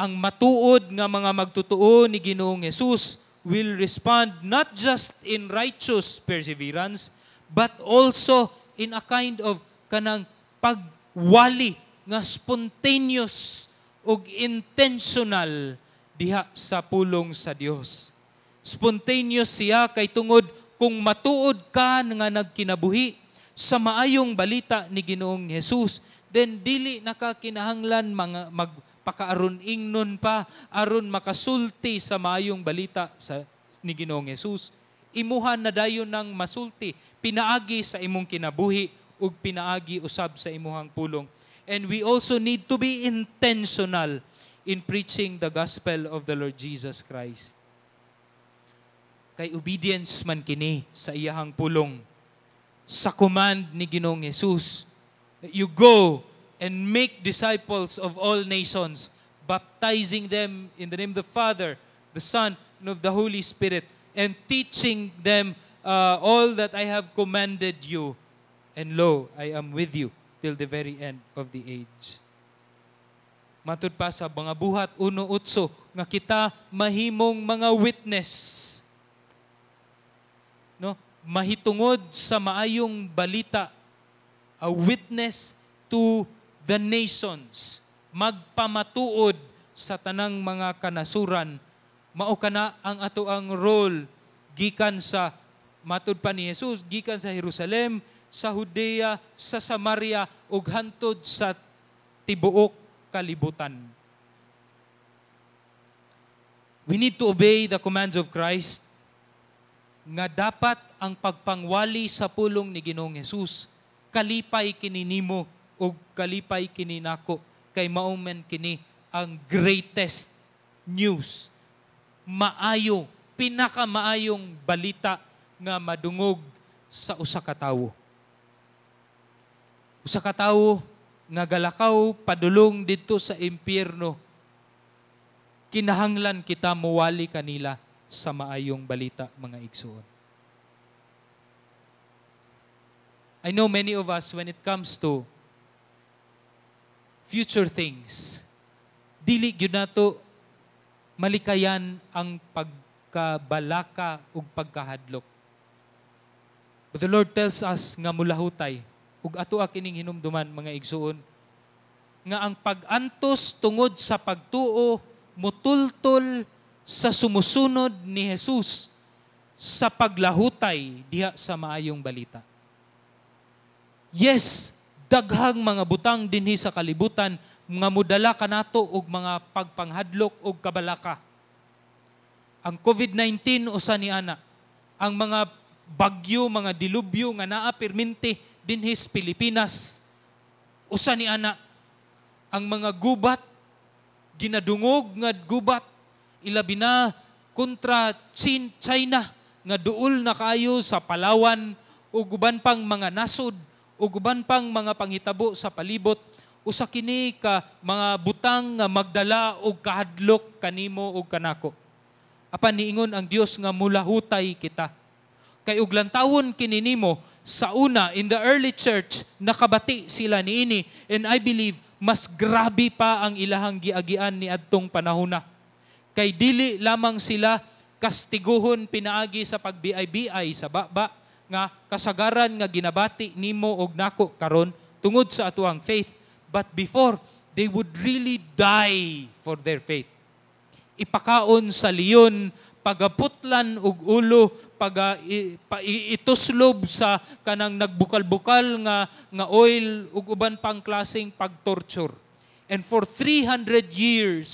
Ang matuod nga mga magtutuo ni Ginoong Hesus will respond not just in righteous perseverance, but also in a kind of kanang pagwali nga spontaneous ug intentional diha sa pulong sa Dios. Spontaneous siya kay tungod kung matuod ka nga nagkinabuhi sa maayong balita ni Ginoong Hesus, then dili nakakinahanglan mga pakaaron ingnon pa aron makasulti sa maayong balita ni Ginoong Hesus. Imuhan na dayon ng masulti, pinaagi sa imong kinabuhi ug pinaagi usab sa imuhang pulong. And we also need to be intentional in preaching the gospel of the Lord Jesus Christ. Kay obedience man kini sa iyahang pulong. Sa command ni Ginoong Hesus, you go and make disciples of all nations, baptizing them in the name of the Father, the Son, and of the Holy Spirit, and teaching them all that I have commanded you. And lo, I am with you till the very end of the age. Matud pa sa mga buhat, 1:8, nga kita mahimong mga witness. No? Mahitungod sa maayong balita, a witness to the nations, magpamatuod sa tanang mga kanasuran, mao kana ang ato ang role gikan sa matud pa ni Jesus, gikan sa Jerusalem, sa Judea, sa Samaria ug hantod sa tibuok kalibutan. We need to obey the commands of Christ nga dapat ang pagpangwali sa pulong ni Ginoong Hesus kalipay kini nimo ug kalipay kini nako, kay mao man kini ang greatest news. Maayo, pinakamaayong balita nga madungog sa usa ka tawo. Usa ka tawo nga galakaw padulong didto sa impyerno. Kinahanglan kita muwali kanila sa maayong balita, mga igsoon. I know many of us, when it comes to future things, dili gyud nato malikayan ang pagkabalaka ug pagkahadlok. But the Lord tells us nga mulahutay ug ato kining hinumduman, mga igsuon, nga ang pag-antos tungod sa pagtuo mutultol sa sumusunod ni Jesus sa paglahutay diha sa maayong balita. Yes, daghang mga butang dinhi sa kalibutan nga mudala kanato og mga pagpanghadlok og kabalaka. Ang COVID-19 usa ni ana, ang mga bagyo, mga dilubyo nga naa perminti dinhi sa Pilipinas usa ni ana, ang mga gubat, ginadungog nga gubat, ilabi na kontra China nga duol na kayo sa Palawan ug uban pang mga nasod ug uban pang mga panghitabo sa palibot, usa kini ka mga butang nga magdala og kahadlok kanimo ug kanako. Apan niingon ang Dios nga mulahutay kita. Kay ug lantawon kini nimo sa una in the early church nakabati sila niini, and I believe mas grabe pa ang ilahang giagian ni adtong panahona. Kay dili lamang sila kastiguhon pinaagi sa pagbiay-biay sa baba nga kasagaran nga ginabati nimo og nako karon tungod sa atuang faith, but before they would really die for their faith. Ipakaon sa leon, pagaputlan og ulo, ituslob sa kanang nagbukal-bukal nga oil ug uban pang klaseng pagtorture. And for 300 years,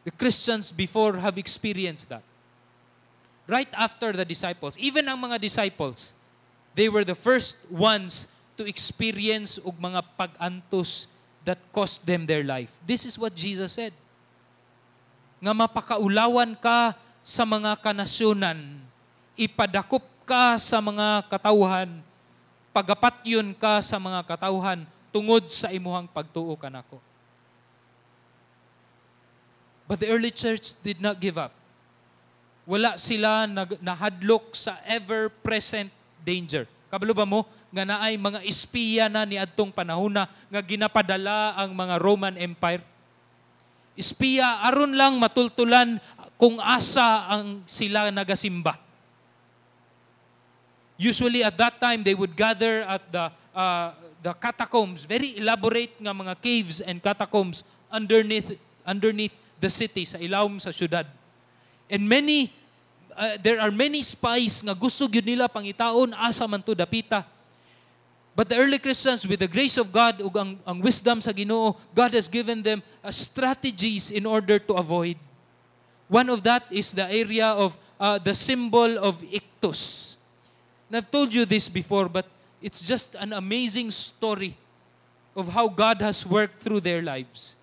the Christians before have experienced that. Right after the disciples, even ang mga disciples, they were the first ones to experience og mga pag-antos that cost them their life. This is what Jesus said. Nga mapakaulawan ka sa mga kanasyonan, ipadakop ka sa mga katawhan, pagapatyon ka sa mga katawhan tungod sa imuhang pagtuo kanako. But the early church did not give up. Wala sila nahadlok sa ever-present danger. Kabalo ba mo nga naay mga espiya na ni adtong panahona nga ginapadala ang mga Roman Empire? Espiya aron lang matultulan kung asa ang sila nagasimba. Usually at that time they would gather at the catacombs, very elaborate nga mga caves and catacombs underneath the city, sa ilawom sa syudad. And there are many spies nga gusto gyud nila pangitaon asa man to dapita. But the early Christians, with the grace of God ug ang wisdom sa Ginoo, God has given them strategies in order to avoid. One of that is the area of the symbol of Ictus. And I've told you this before, but it's just an amazing story of how God has worked through their lives.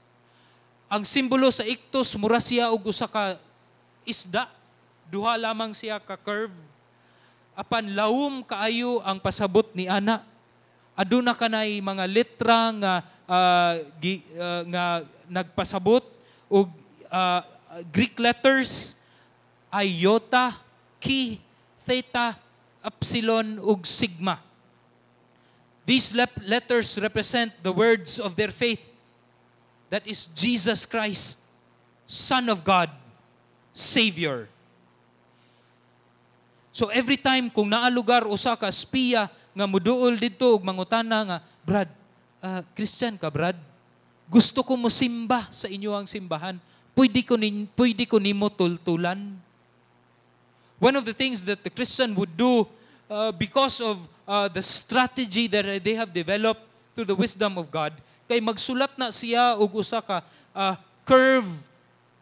Ang simbolo sa Ictus, mura siya og usa ka isda, duha lamang siya ka curve. Apan lawom kaayo ang pasabot ni ana. Aduna kanay mga letra nga nagpasabot og Greek letters, iota, chi, theta, epsilon ug sigma. These letters represent the words of their faith. That is Jesus Christ, Son of God, Savior. So every time kung naa lugar usa ka espiya nga muduol dito ug mangutana nga, Brad, Christian ka, Brad? Gusto ko mo simba sa inyo ang simbahan. Pwede ko nimo tultulan. One of the things that the Christian would do because of the strategy that they have developed through the wisdom of God, kay magsulat na siya og usa ka curve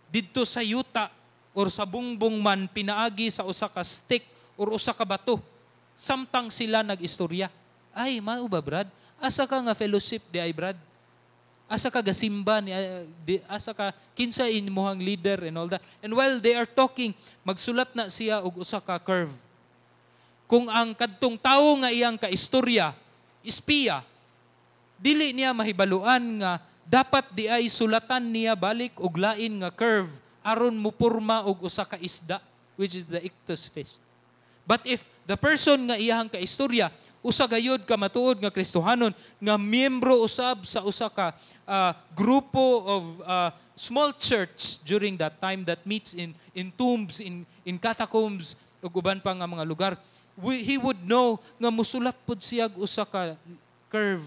didto sa yuta or sa bungbong man pinaagi sa usa ka stick or usa ka bato. Samtang sila nag-istorya. Ay, mao ba, Brad? Asa ka nga fellowship di ay, Brad? Asa ka gasimba ni asa ka kinsa inmohang leader and all that. And while they are talking, magsulat na siya og usa ka curve. Kung ang kadtong tawo nga iyang kaistorya, espiya, dili niya mahibaluan nga dapat di ay sulatan niya balik og lain nga curve aron mupurma og usa ka isda, which is the ictus fish. But if the person nga iyang kaistorya usa gayud ka matuod nga Kristohanon nga miyembro usab sa usa ka grupo of small church during that time that meets in tombs, in catacombs ug uban pa nga mga lugar, he would know nga musulat pod siya usa ka curve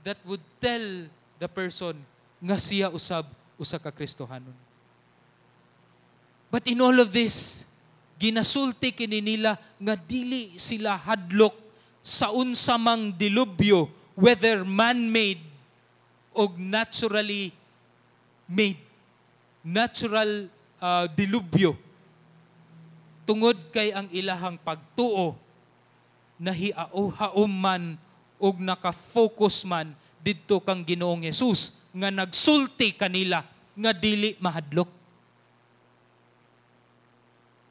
that would tell the person nga siya usab usa ka Kristohanon. But in all of this, ginasulti kini nila nga dili sila hadlok sa unsa mang dilubyo, whether man-made o naturally made. Natural dilubyo. Tungod kay ang ilahang pagtuo na hiaohaom man o naka-focus man didto kang Ginoong Hesus nga nagsulti kanila nga dili mahadlok.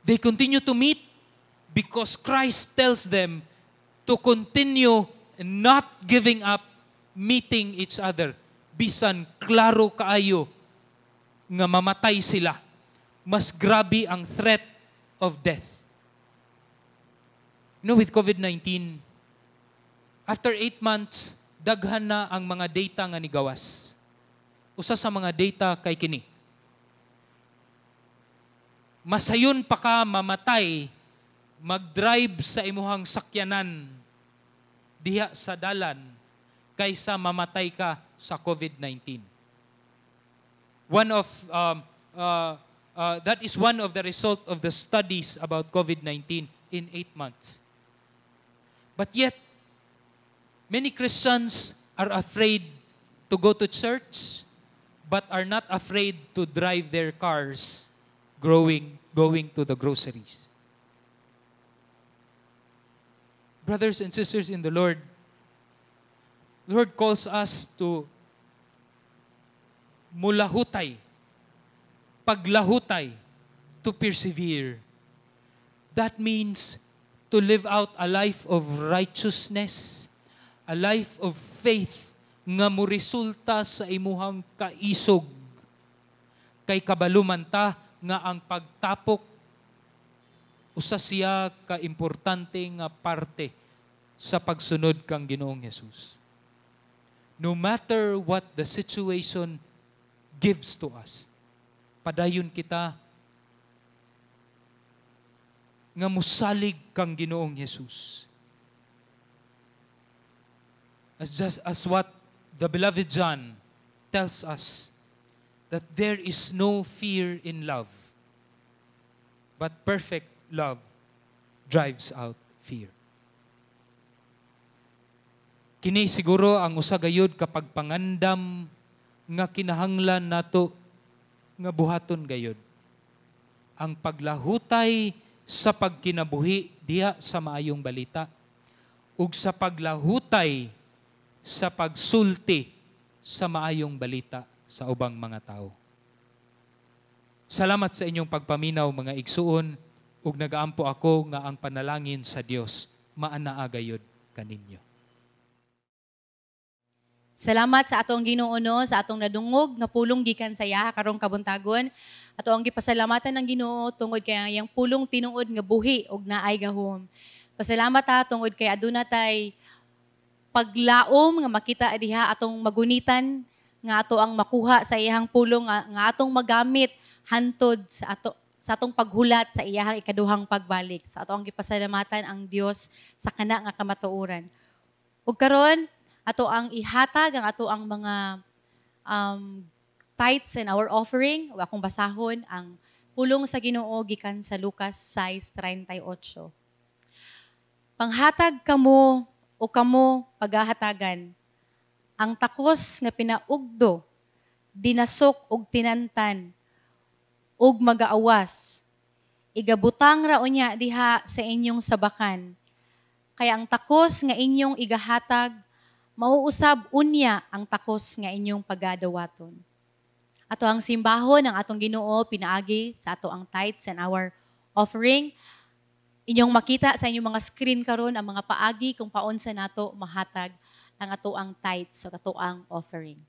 They continue to meet because Christ tells them to continue not giving up meeting each other. Bisan klaro kaayo nga mamatay sila. Mas grabe ang threat of death. You know, with COVID-19, after 8 months, daghan na ang mga data nga nigawas. Usa sa mga data kay kini. Masayon pa ka mamatay, mag-drive sa imuhang sakyanan diha sa dalan kaysa mamatay ka sa COVID-19. That is one of the result of the studies about COVID-19 in 8 months. But yet, many Christians are afraid to go to church, but are not afraid to drive their cars going to the groceries. Brothers and sisters in the Lord calls us to mulahutay, paglahutay, to persevere. That means to live out a life of righteousness, a life of faith nga moresulta sa imuhang kaisog. Kay kabalumanta nga ang pagtapok usa siya ka-importante nga parte sa pagsunod kang Ginoong Hesus. No matter what the situation gives to us, padayon kita nga musalig kang Ginoong Hesus. As what the beloved John tells us, that there is no fear in love, but perfect love drives out fear. Kini siguro ang usa gayud kapag pangandam nga kinahanglan nato nga buhaton gayud. Ang paglahutay sa pagkinabuhi diha sa maayong balita ug sa paglahutay sa pagsulti sa maayong balita sa ubang mga tao. Salamat sa inyong pagpaminaw, mga igsuon, ug nagaampo ako nga ang panalangin sa Dios maanaa gayud kaninyo. Salamat sa atong Ginoo sa atong nadungog nga pulong gikan sa iya karong kabuntagon. Ato ang gipasalamatan ng Ginoo tungod kay yang pulong tinuod nga buhi ug naay gahom. Pasalamat tungod kay aduna tay paglaom nga makita diha atong magunitan nga ato ang makuha sa iyang pulong nga atong magamit hantod sa atong paghulat sa iyang ikaduhang pagbalik. So ato ang gipasalamatan ang Dios sa kana nga kamatuoran. Ug karon ato ang ihatag ang ato ang mga tithes and our offering. Ug akong basahon ang pulong sa Ginoo gikan sa Lucas 6:38. Panghatag kamo o kamo paghahatagan ang takos nga pinaugdo, dinasok og tinantan, og magaawas. Igabutang ra unya diha sa inyong sabakan. Kaya ang takos nga inyong igahatag, mauusab unya ang takos nga inyong pagadawaton. Ato ang simbahon ng atong Ginoo pinaagi sa ato ang tithes and our offering. Inyong makita sa inyong mga screen karon ang mga paagi kung paunsa nato mahatag ang ato ang tithes o ato ang offering.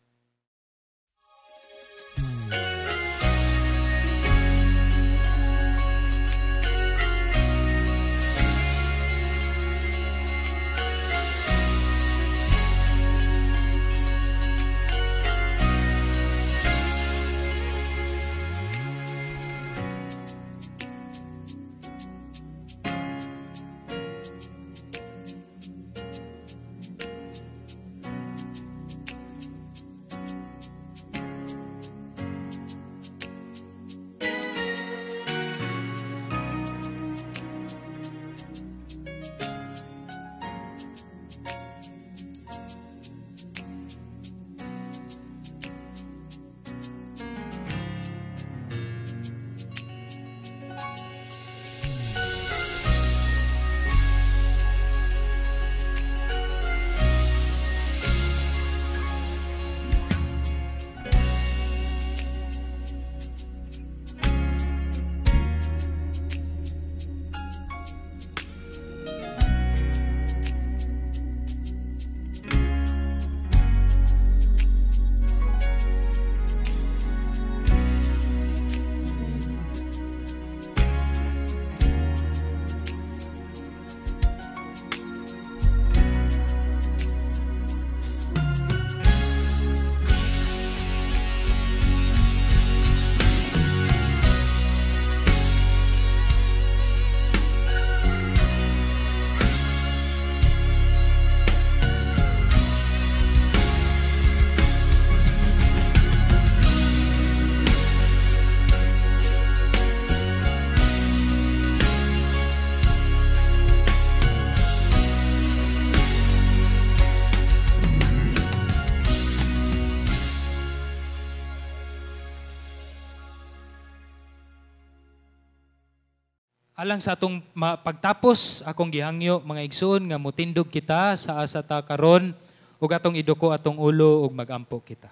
alang sa atong pagtapos, akong gihangyo mga igsoon nga mutindog kita sa asa ta karon ug atong iduko atong ulo ug magampo kita.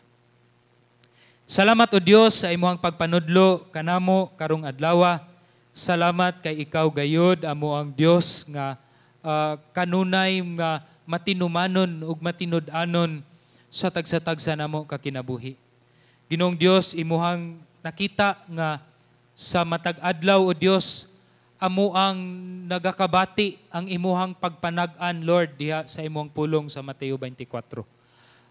Salamat o Dios sa imong pagpanudlo kanamo karong adlaw. Salamat kay ikaw gayud amo ang Dios nga kanunay nga matinumanon ug matinud-anon sa tagsa-tagsa namo kakinabuhi. Ginoong Dios, imuhang nakita nga sa matag adlaw o Dios, amo ang nagakabati ang imuhang pagpanag-an, Lord, diha sa imong pulong sa Mateo 24.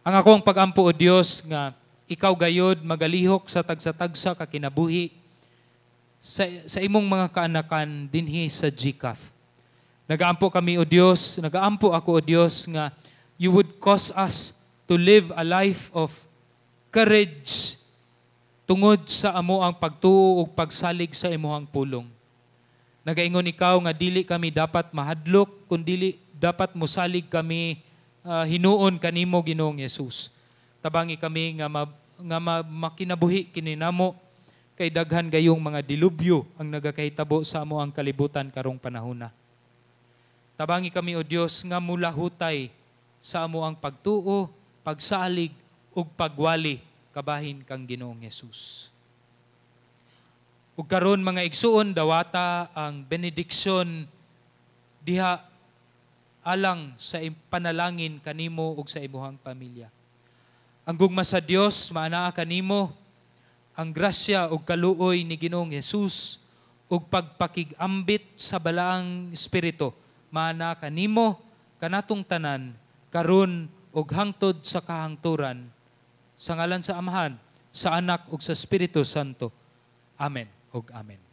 Ang akong pagampo o Dios nga ikaw gayod magalihok sa tagsa-tagsa kakinabuhi sa imong mga kaanakan dinhi sa GCAF. Nagaampo kami o Dios, nagaampo ako o Dios nga you would cause us to live a life of courage tungod sa amo ang pagtuo ug pagsalig sa imuhang pulong. Nagaingon ikaw nga dili kami dapat mahadlok kundi dapat mosalig kami hinuon kanimo Ginoong Hesus. Tabangi kami nga makinabuhi kini namo kay daghan gayong mga dilubyo ang nagakahitabo sa amo ang kalibutan karong panahona. Tabangi kami o Dios nga mulahutay sa amo ang pagtuo, pagsalig ug pagwali kabahin kang Ginoong Hesus. Ug karon mga igsuon dawata ang benediksyon diha alang sa panalangin kanimo ug sa imuhang pamilya. Ang gugma sa Dios maanaa kanimo ang grasya ug kaluoy ni Ginoong Hesus ug pagpakigambit sa balaang espiritu maanaa kanimo kanatong tanan karon ug hangtod sa kahangturan sa ngalan sa Amahan, sa Anak ug sa Espiritu Santo. Amen ug amen.